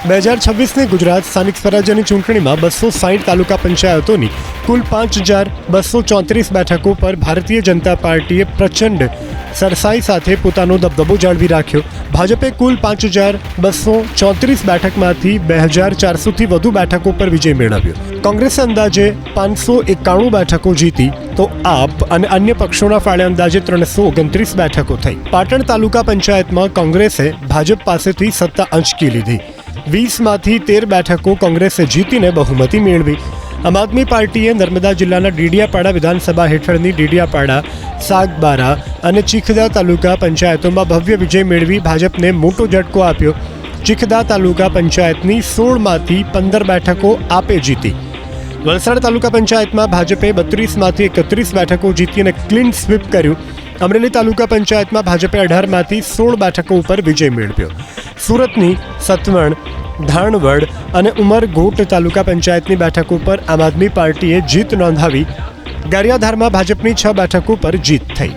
2026ની ગુજરાત સ્થાનિક સ્વરાજ્યની ચૂંટણીમાં 260 તાલુકા પંચાયતોની કુલ 5234 બેઠકો પર ભારતીય જનતા પાર્ટીએ પ્રચંડ સરસાઈ સાથે પોતાનો દબદબો જાળવી રાખ્યો. ભાજપે કુલ 5234 બેઠકમાંથી 2400થી વધુ બેઠકો પર વિજય મેળવ્યો. કોંગ્રેસે અંદાજે 591 બેઠકો જીતી તો આપ અને અન્ય પક્ષોના ફાળે અંદાજે 329 બેઠકો થઈ. પાટણ તાલુકા પંચાયતમાં કોંગ્રેસે ભાજપ પાસેથી સત્તા આંચકી લીધી. 20માંથી 13 બેઠકો કોંગ્રેસે જીતીને બહુમતી મેળવી. આમ આદમી પાર્ટીએ નર્મદા જિલ્લાના ડીડીયાપાડા વિધાનસભા હેઠળની ડીડીયાપાડા, સાગબારા અને ચીખદા તાલુકા પંચાયતોમાં ભવ્ય વિજય મેળવી ભાજપને મોટો ઝટકો આપ્યો. ચીખદા તાલુકા પંચાયતની 16માંથી 15 બેઠકો આપે જીતી. વલસાડ તાલુકા પંચાયતમાં ભાજપે 32માંથી 31 બેઠકો જીતી અને ક્લીન સ્વીપ કર્યું. અમરેલી તાલુકા પંચાયતમાં ભાજપે 18માંથી 16 બેઠકો ઉપર વિજય મેળવ્યો. સુરતની સતવણ, ધાણવડ અને ઉમરગોટ તાલુકા પંચાયતની બેઠકો પર આમ આદમી પાર્ટીએ જીત નોંધાવી. ગારિયાધારમાં ભાજપની 6 બેઠકો પર જીત થઈ.